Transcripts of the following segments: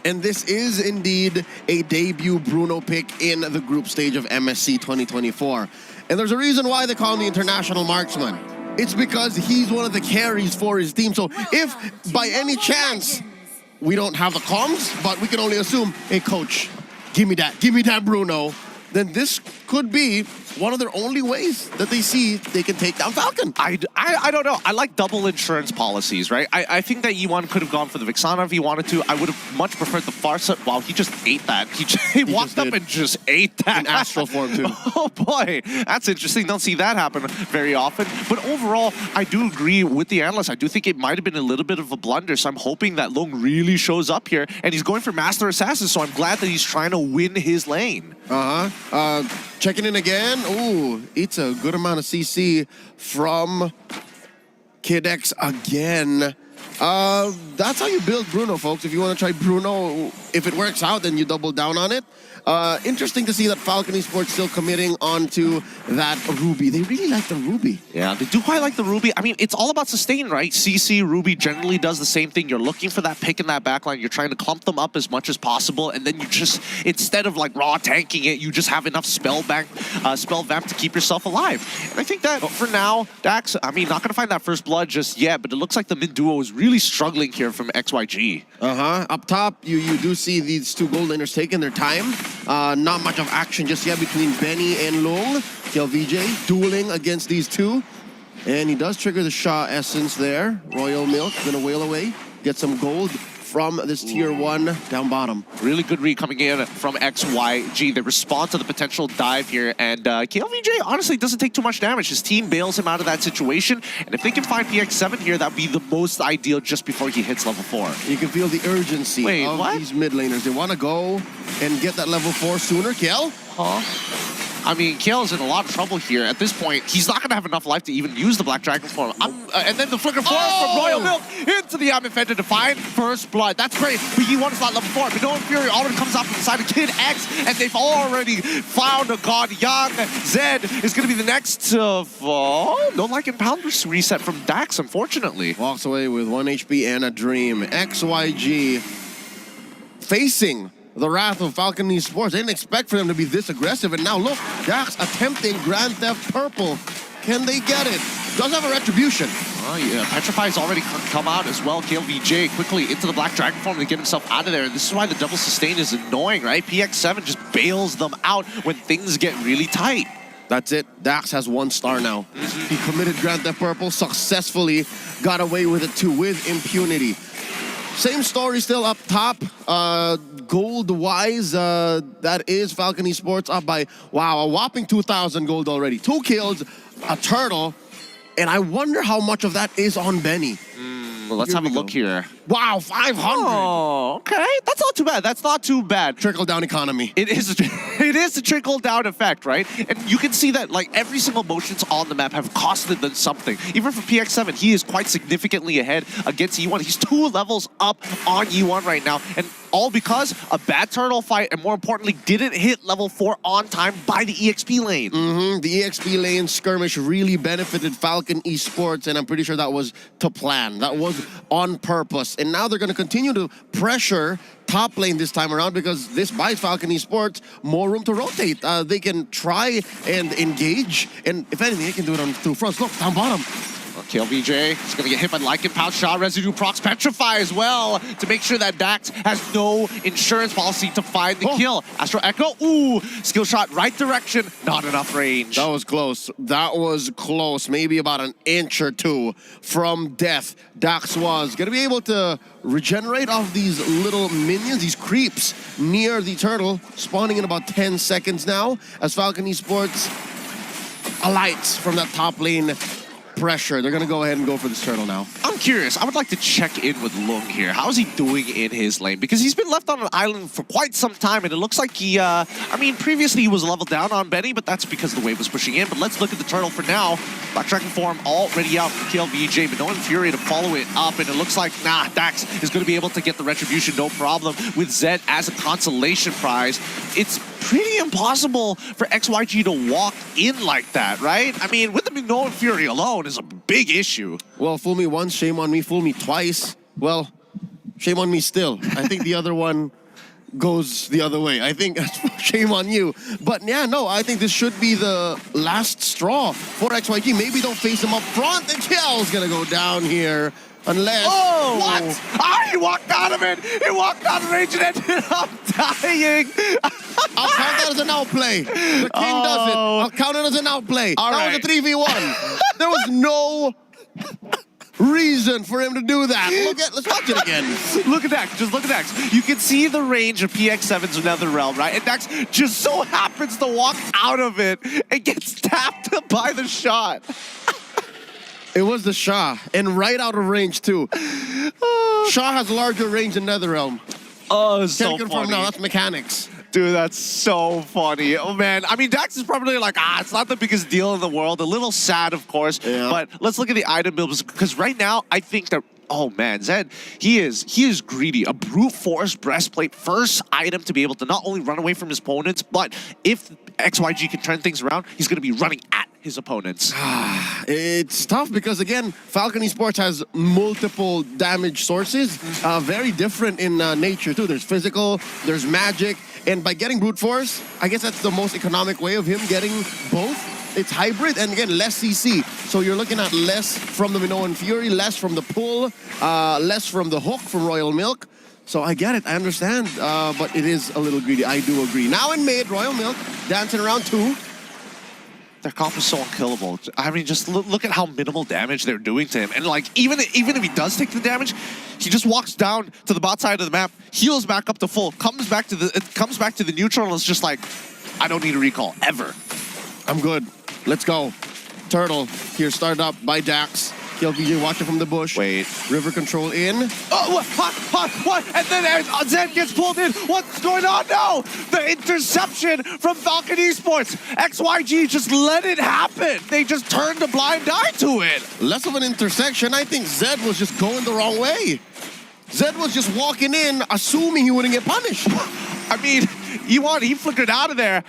And this is indeed a debut Bruno pick in the group stage of MSC 2024. And there's a reason why they call him the international marksman. It's because he's one of the carries for his team. So if by any chance we don't have the comms, but we can only assume, hey coach, give me that Bruno, then this could be one of their only ways that they see they can take down Falcon. I don't know. I like double insurance policies, right? I think that E1 could have gone for the Vixana if he wanted to. I would have much preferred the Farsa. Wow, he just ate that. He walked up and just ate that. In astral form, too. Oh, boy. That's interesting. Don't see that happen very often. But overall, I do agree with the analyst. I do think it might have been a little bit of a blunder, so I'm hoping that Long really shows up here. And he's going for Master Assassin, so I'm glad that he's trying to win his lane. Checking in again. Ooh, it's a good amount of CC from Kid X again. That's how you build Bruno, folks. If you want to try Bruno, if it works out, then you double down on it. Interesting to see that Falcon Esports still committing onto that Ruby. They really like the Ruby. Yeah, they do quite like the Ruby. I mean, it's all about sustain, right? CC, Ruby generally does the same thing. You're looking for that pick in that backline. You're trying to clump them up as much as possible, and then you just, instead of like raw tanking it, you just have enough spell vamp to keep yourself alive. And I think that for now, Dax, I mean, not going to find that first blood just yet, but it looks like the mid duo is really struggling here from Xyg. Up top, you do see these two gold laners taking their time. Not much of action just yet between Benny and Long. Xyg dueling against these two. And he does trigger the Shaw Essence there. Royal Milk gonna wail away. Get some gold from this tier 1 down bottom. Really good read coming in from Xyg. They respond to the potential dive here, and Xyg honestly doesn't take too much damage. His team bails him out of that situation, and if they can find PX7 here, that would be the most ideal just before he hits level 4. You can feel the urgency of these mid laners. They want to go and get that level 4 sooner. Kill? I mean, Kale's in a lot of trouble here. At this point, he's not going to have enough life to even use the Black Dragon form. And then the Flicker form from Royal Milk into the Amifenda to find first blood. That's great. But he wants that level 4. But No Fury already comes out from the side of Kid X, and they've already found a god. Young Zed is going to be the next to fall. No like and pound reset from Dax, unfortunately. Walks away with 1 HP and a dream. Xyg facing the wrath of Falcon Esports. They didn't expect for them to be this aggressive, and now look, Dax attempting Grand Theft Purple. Can they get it? Does have a retribution. Oh yeah, Petrify's already come out as well. KLVJ quickly into the Black Dragon form to get himself out of there. This is why the double sustain is annoying, right? PX7 just bails them out when things get really tight. That's it. Dax has 1 star now. He committed Grand Theft Purple, successfully got away with it too, with impunity. Same story still up top. Gold-wise, that is Falcon Esports up by, wow, a whopping 2,000 gold already. 2 kills, a turtle, and I wonder how much of that is on Benny. Well, let's have a look here. Wow, 500! Oh, okay. That's not too bad. That's not too bad. Trickle-down economy. It is a trickle-down effect, right? And you can see that, like, every single motions on the map have costed them something. Even for PX7, he is quite significantly ahead against E1. He's 2 levels up on E1 right now, and all because a bad turtle fight, and more importantly, didn't hit level 4 on time by the EXP lane. The EXP lane skirmish really benefited Falcon Esports, and I'm pretty sure that was to plan. That was on purpose. And now they're going to continue to pressure top lane this time around because this buys Falcon Esports more room to rotate. They can try and engage, and if anything, they can do it on through fronts. Look, down bottom. KLVJ is going to get hit by Lycan Pouch Shot. Residue procs Petrify as well to make sure that Dax has no insurance policy to find the kill. Astro Echo, ooh, skill shot right direction, not enough range. That was close. That was close. Maybe about an inch or 2 from death. Dax was going to be able to regenerate off these little minions, these creeps near the turtle, spawning in about 10 seconds now as Falcon Esports alights from that top lane pressure. They're going to go ahead and go for this turtle now. I'm curious. I would like to check in with Lung here. How is he doing in his lane? Because he's been left on an island for quite some time, and it looks like he, I mean, previously he was leveled down on Benny, but that's because the wave was pushing in. But let's look at the turtle for now. Black Dragon form already out for KLVJ, but no Fury to follow it up, and it looks like, nah, Dax is going to be able to get the retribution, no problem, with Zed as a consolation prize. It's pretty impossible for Xyg to walk in like that, right? I mean, with the Mignola Fury alone is a big issue. Well, fool me once, shame on me. Fool me twice. Well, shame on me still. I think the other one goes the other way. I think shame on you. But yeah, no, I think this should be the last straw for XYG. Maybe don't face him up front. The kill's gonna go down here. Unless... Oh! What? Ah, he walked out of it! He walked out of range and ended up dying! I'll count that as an outplay. The king does it. I'll count it as an outplay. All that right. was a 3v1. There was no reason for him to do that. Let's watch it again. Look at Dax. Just look at Dax. You can see the range of PX7's Netherrealm, right? And Dax just so happens to walk out of it and gets tapped by the shot. It was the Shah, and right out of range too. Shah has larger range than Netherrealm. Oh, it's so Can't confirm funny. now, that's mechanics. Dude, that's so funny. Oh, man. I mean, Dax is probably like, it's not the biggest deal in the world. A little sad, of course. Yeah. But let's look at the item builds, because right now, I think that, oh, man, Zed, he is greedy. A brute force breastplate, first item to be able to not only run away from his opponents, but if XYG can turn things around, he's going to be running at his opponents. It's tough because, again, Falcon Esports has multiple damage sources, very different in nature, too. There's physical, there's magic, and by getting brute force, I guess that's the most economic way of him getting both. It's hybrid, and again, less CC. So you're looking at less from the Minoan Fury, less from the pull, less from the hook from Royal Milk. So I get it, I understand, but it is a little greedy. I do agree. Now in mid, Royal Milk dancing around 2. Their comp is so unkillable. I mean, just look at how minimal damage they're doing to him. And like, even if he does take the damage, he just walks down to the bot side of the map, heals back up to full, comes back to the neutral, and it's just like, I don't need a recall ever. I'm good. Let's go. Turtle here, started up by Dax. KLBJ watching from the bush. Wait. River control in. Oh, what? And then Zed gets pulled in. What's going on? No! The interception from Falcon Esports. XYG just let it happen. They just turned a blind eye to it. Less of an intersection. I think Zed was just going the wrong way. Zed was just walking in, assuming he wouldn't get punished. I mean, he flickered out of there.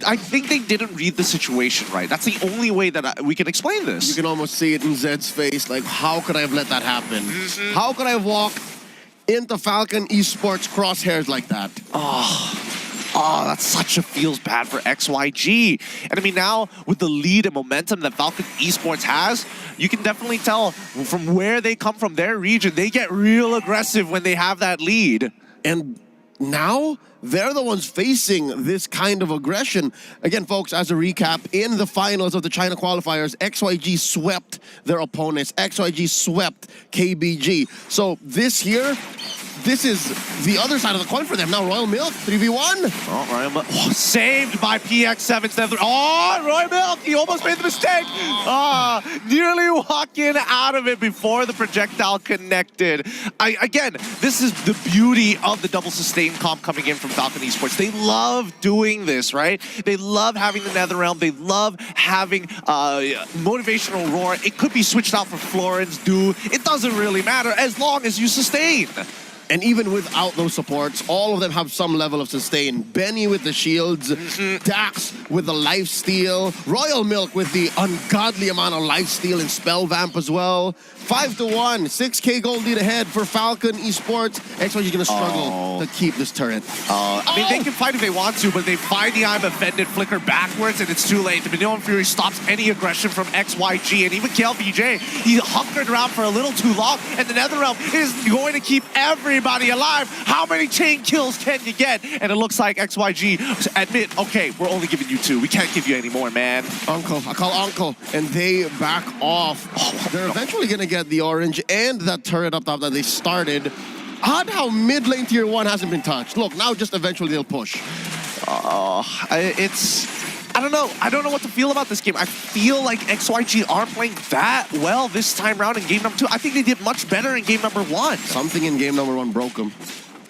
I think they didn't read the situation right. That's the only way that we can explain this. You can almost see it in Zed's face. Like, how could I have let that happen? How could I have walked into Falcon Esports crosshairs like that? Oh, that's such a feels bad for XYG. And I mean, now with the lead and momentum that Falcon Esports has, you can definitely tell from where they come from, their region, they get real aggressive when they have that lead. And now they're the ones facing this kind of aggression. Again, folks, as a recap, in the finals of the China qualifiers, XYG swept their opponents. XYG swept KBG. So this here, this is the other side of the coin for them. Now Royal Milk, 3v1. Oh, Royal Milk, saved by PX7. Oh, Royal Milk, he almost made the mistake. Nearly walking out of it before the projectile connected. Again, this is the beauty of the double sustain comp coming in from Falcon Esports. They love doing this, right? They love having the Netherrealm. They love having motivational roar. It could be switched out for Florence, Do. It doesn't really matter as long as you sustain. And even without those supports, all of them have some level of sustain. Benny with the shields, Dax with the lifesteal, Royal Milk with the ungodly amount of lifesteal and spell vamp as well. 5-1, 6K gold lead ahead for Falcon Esports. XYG is gonna struggle to keep this turret. I mean, they can fight if they want to, but they find the I'm offended flicker backwards, and it's too late. The Minoan Fury stops any aggression from XYG, and even KLBJ, he hunkered around for a little too long, and the Netherrealm is going to keep everybody alive. How many chain kills can you get? And it looks like XYG admit, okay, we're only giving you 2. We can't give you any more, man. Uncle, I call Uncle, and they back off. They're eventually gonna get the orange and that turret up top that they started. Odd how mid lane tier 1 hasn't been touched. Look, now just eventually they'll push. I don't know. I don't know what to feel about this game. I feel like XYG aren't playing that well this time around in game number 2. I think they did much better in game number 1. Something in game number 1 broke them.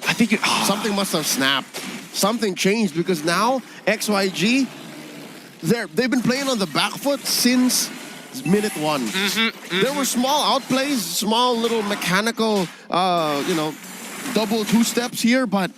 I think something must have snapped. Something changed because now XYG, they've been playing on the back foot since minute 1. There were small outplays, small little mechanical, double 2 steps here, but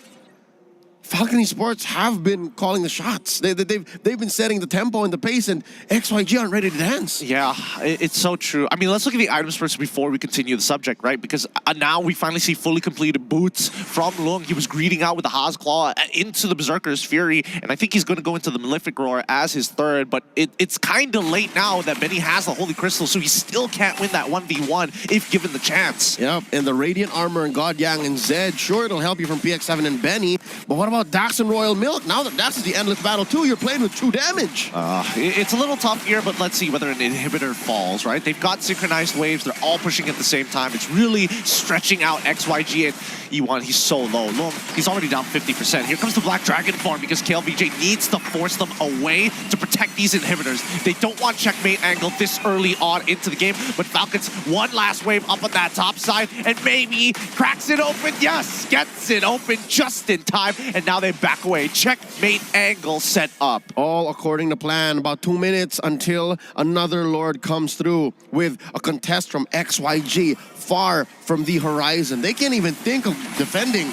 Falcon Esports have been calling the shots. They've been setting the tempo and the pace, and XYG aren't ready to dance. Yeah, it's so true. I mean, let's look at the items first before we continue the subject, right? Because now we finally see fully completed boots from Lung. He was greeting out with the Haas Claw into the Berserker's Fury, and I think he's going to go into the Malefic Roar as his third, but it's kind of late now that Benny has the Holy Crystal, so he still can't win that 1v1 if given the chance. Yep, and the Radiant Armor and God Yang and Zed, sure, it'll help you from PX7 and Benny, but what about Dax and Royal Milk? Now that Dax is the Endless Battle too, you're playing with true damage. It's a little tough here, but let's see whether an inhibitor falls, right? They've got synchronized waves. They're all pushing at the same time. It's really stretching out XYG and E1. He's so low. Look, he's already down 50%. Here comes the Black Dragon farm because KLVJ needs to force them away to protect these inhibitors. They don't want checkmate angle this early on into the game, but Falcons one last wave up on that top side and maybe cracks it open. Yes, gets it open just in time, and now they back away. Checkmate angle set up. All according to plan. About 2 minutes until another Lord comes through with a contest from XYG far from the horizon. They can't even think of defending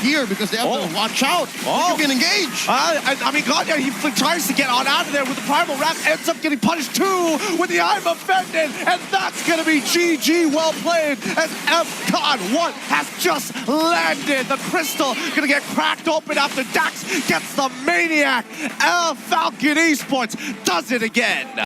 here because they have to watch out. You can engage. I mean, God, yeah, he tries to get on out of there with the Primal Wrap, ends up getting punished too with the I'm Offended, and that's going to be GG. Well played as FCON1 has just landed. The crystal going to get cracked open after Dax gets the Maniac. Falcon Esports does it again.